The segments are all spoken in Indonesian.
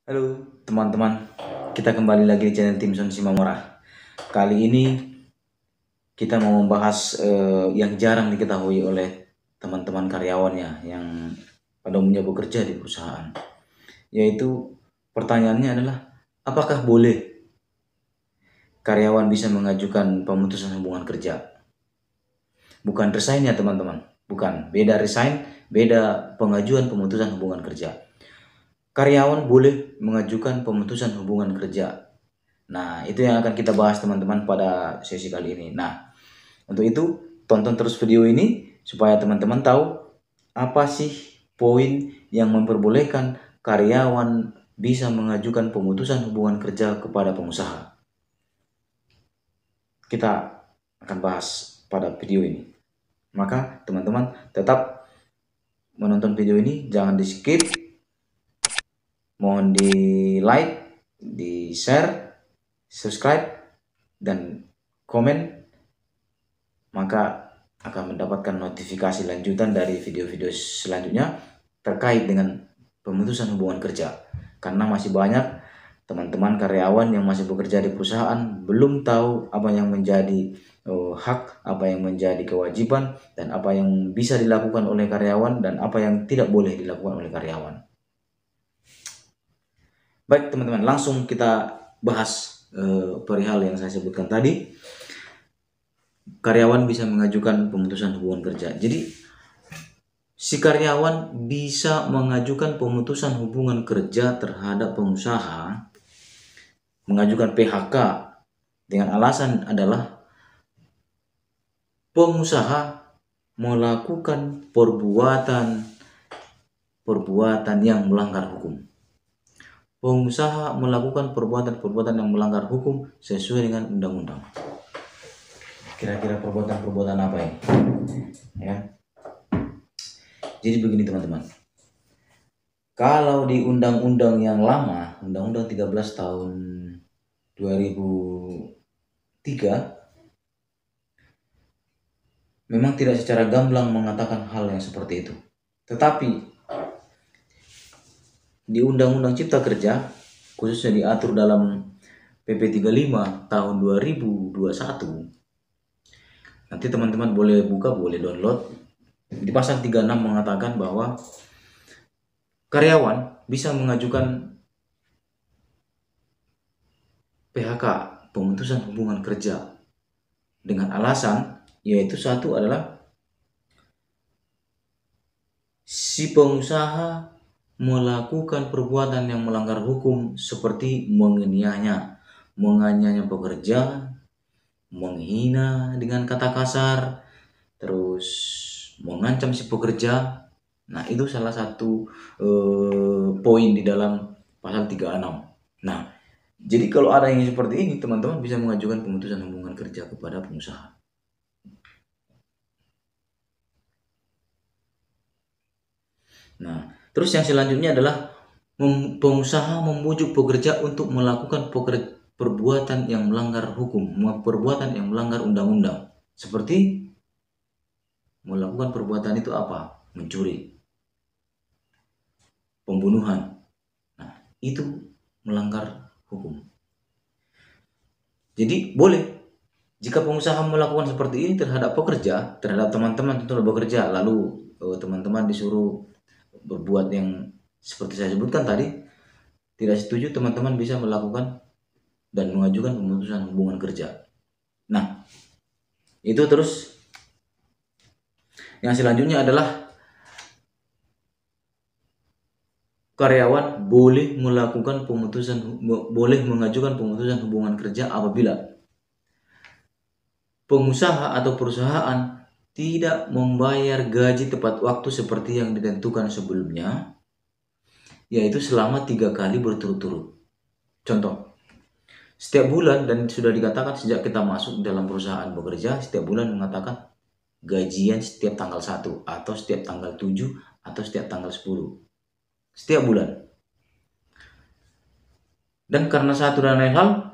Halo teman-teman, kita kembali lagi di channel Timson Simamora. Kali ini kita mau membahas yang jarang diketahui oleh teman-teman karyawannya yang pada umumnya bekerja di perusahaan. Yaitu pertanyaannya adalah, apakah boleh karyawan bisa mengajukan pemutusan hubungan kerja? Bukan resign ya teman-teman, bukan. Beda resign, beda pengajuan pemutusan hubungan kerja. Karyawan boleh mengajukan pemutusan hubungan kerja. Nah, itu yang akan kita bahas teman-teman pada sesi kali ini. Nah, untuk itu tonton terus video ini supaya teman-teman tahu apa sih poin yang memperbolehkan karyawan bisa mengajukan pemutusan hubungan kerja kepada pengusaha. Kita akan bahas pada video ini. Maka teman-teman tetap menonton video ini, jangan di skip. Mohon di like, di share, subscribe, dan komen, maka akan mendapatkan notifikasi lanjutan dari video-video selanjutnya terkait dengan pemutusan hubungan kerja. Karena masih banyak teman-teman karyawan yang masih bekerja di perusahaan belum tahu apa yang menjadi hak, apa yang menjadi kewajiban, dan apa yang bisa dilakukan oleh karyawan dan apa yang tidak boleh dilakukan oleh karyawan. Baik teman-teman, langsung kita bahas perihal yang saya sebutkan tadi. Karyawan bisa mengajukan pemutusan hubungan kerja. Jadi si karyawan bisa mengajukan pemutusan hubungan kerja terhadap pengusaha, mengajukan PHK dengan alasan adalah pengusaha melakukan perbuatan yang melanggar hukum. Pengusaha melakukan perbuatan-perbuatan yang melanggar hukum sesuai dengan undang-undang. Kira-kira perbuatan-perbuatan apa ini? Ya. Jadi begini teman-teman. Kalau di undang-undang yang lama, Undang-Undang 13 tahun 2003, memang tidak secara gamblang mengatakan hal yang seperti itu. Tetapi di Undang-Undang Cipta Kerja, khususnya diatur dalam PP 35 tahun 2021, nanti teman-teman boleh buka, boleh download. Di pasal 36 mengatakan bahwa karyawan bisa mengajukan PHK, pemutusan hubungan kerja, dengan alasan, yaitu satu adalah si pengusaha melakukan perbuatan yang melanggar hukum seperti menganiaya pekerja, menghina dengan kata kasar, terus mengancam si pekerja. Nah, itu salah satu poin di dalam pasal 36. Nah, jadi kalau ada yang seperti ini, teman-teman bisa mengajukan pemutusan hubungan kerja kepada pengusaha. Nah, terus yang selanjutnya adalah pengusaha membujuk pekerja untuk melakukan perbuatan yang melanggar hukum, perbuatan yang melanggar undang-undang. Seperti melakukan perbuatan itu apa? Mencuri, pembunuhan. Nah, itu melanggar hukum. Jadi boleh jika pengusaha melakukan seperti ini terhadap pekerja, terhadap teman-teman tentu bekerja, lalu teman-teman disuruh berbuat yang seperti saya sebutkan tadi, tidak setuju, teman-teman bisa melakukan dan mengajukan pemutusan hubungan kerja. Nah, itu terus yang selanjutnya adalah karyawan boleh mengajukan pemutusan hubungan kerja apabila pengusaha atau perusahaan tidak membayar gaji tepat waktu seperti yang ditentukan sebelumnya, yaitu selama 3 kali berturut-turut. Contoh, setiap bulan, dan sudah dikatakan sejak kita masuk dalam perusahaan bekerja, setiap bulan mengatakan gajian setiap tanggal 1 atau setiap tanggal 7 atau setiap tanggal 10. Setiap bulan. Dan karena satu dan lain hal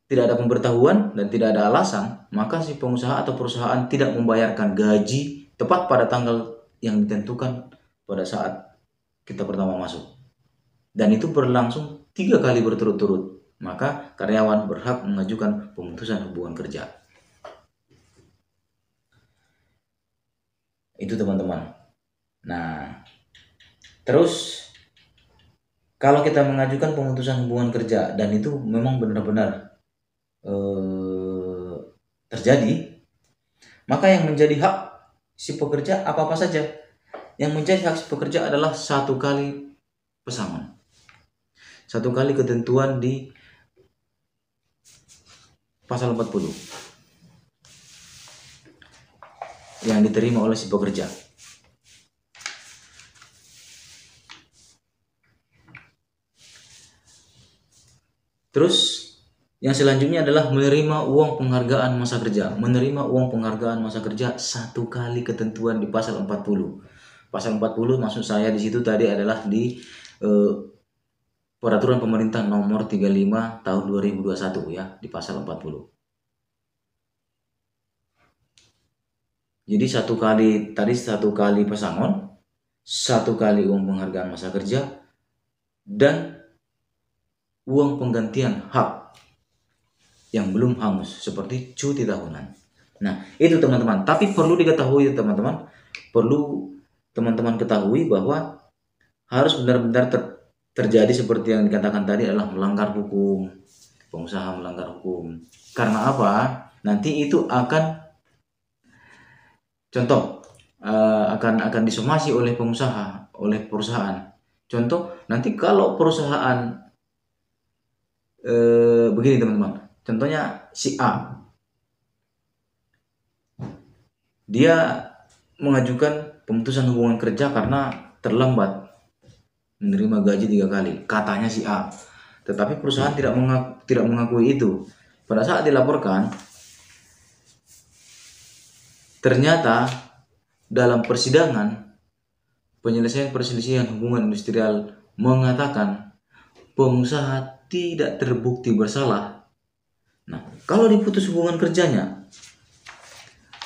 tidak ada pemberitahuan dan tidak ada alasan, maka si pengusaha atau perusahaan tidak membayarkan gaji tepat pada tanggal yang ditentukan pada saat kita pertama masuk. dan itu berlangsung 3 kali berturut-turut, maka karyawan berhak mengajukan pemutusan hubungan kerja. Itu teman-teman. Nah, terus kalau kita mengajukan pemutusan hubungan kerja dan itu memang benar-benar terjadi, maka yang menjadi hak si pekerja apa-apa saja. Yang menjadi hak si pekerja adalah 1 kali pesangon, 1 kali ketentuan di pasal 40 yang diterima oleh si pekerja. Terus yang selanjutnya adalah menerima uang penghargaan masa kerja. Menerima uang penghargaan masa kerja 1 kali ketentuan di pasal 40. Pasal 40 maksud saya di situ tadi adalah di Peraturan Pemerintah Nomor 35 Tahun 2021 ya, di pasal 40. Jadi 1 kali tadi 1 kali pesangon, 1 kali uang penghargaan masa kerja, dan uang penggantian hak yang belum hangus seperti cuti tahunan. Nah, itu teman-teman. Tapi perlu diketahui teman-teman, perlu teman-teman ketahui bahwa harus benar-benar terjadi seperti yang dikatakan tadi adalah melanggar hukum, pengusaha melanggar hukum. Karena apa? Nanti itu akan contoh akan disomasi oleh pengusaha, oleh perusahaan. Contoh, nanti kalau perusahaan begini teman-teman. Contohnya si A, dia mengajukan pemutusan hubungan kerja karena terlambat menerima gaji 3 kali, katanya si A. Tetapi perusahaan tidak mengakui itu. Pada saat dilaporkan, ternyata dalam persidangan penyelesaian perselisihan hubungan industrial mengatakan pengusaha tidak terbukti bersalah. Nah, kalau diputus hubungan kerjanya,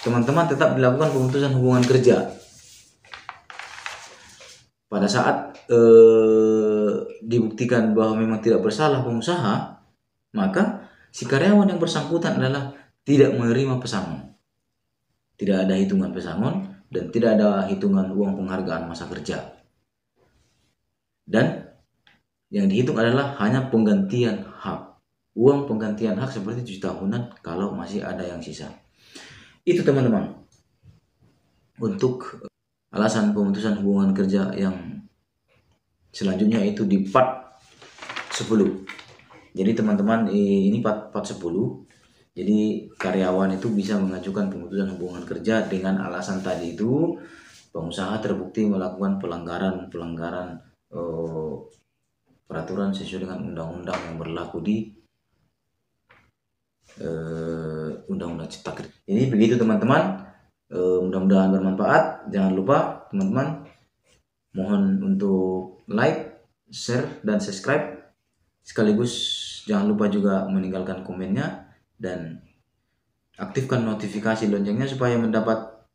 teman-teman tetap dilakukan pemutusan hubungan kerja. Pada saat dibuktikan bahwa memang tidak bersalah pengusaha, maka si karyawan yang bersangkutan adalah tidak menerima pesangon. Tidak ada hitungan pesangon dan tidak ada hitungan uang penghargaan masa kerja. Dan yang dihitung adalah hanya penggantian hak. Uang penggantian hak seperti cuti tahunan kalau masih ada yang sisa. Itu teman-teman. Untuk alasan pemutusan hubungan kerja yang selanjutnya itu di part 10. Jadi teman-teman ini part 10. Jadi karyawan itu bisa mengajukan pemutusan hubungan kerja dengan alasan tadi itu, pengusaha terbukti melakukan pelanggaran peraturan sesuai dengan undang-undang yang berlaku di Undang-Undang Cipta Kerja. Ini begitu teman-teman. Mudah-mudahan bermanfaat. Jangan lupa teman-teman, mohon untuk like, share, dan subscribe. Sekaligus jangan lupa juga meninggalkan komennya dan aktifkan notifikasi loncengnya supaya mendapat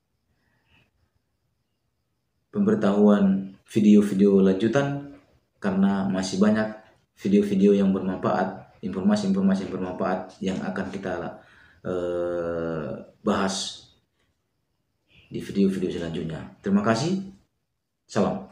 pemberitahuan video-video lanjutan, karena masih banyak video-video yang bermanfaat, informasi-informasi yang bermanfaat yang akan kita bahas di video-video selanjutnya. Terima kasih. Salam.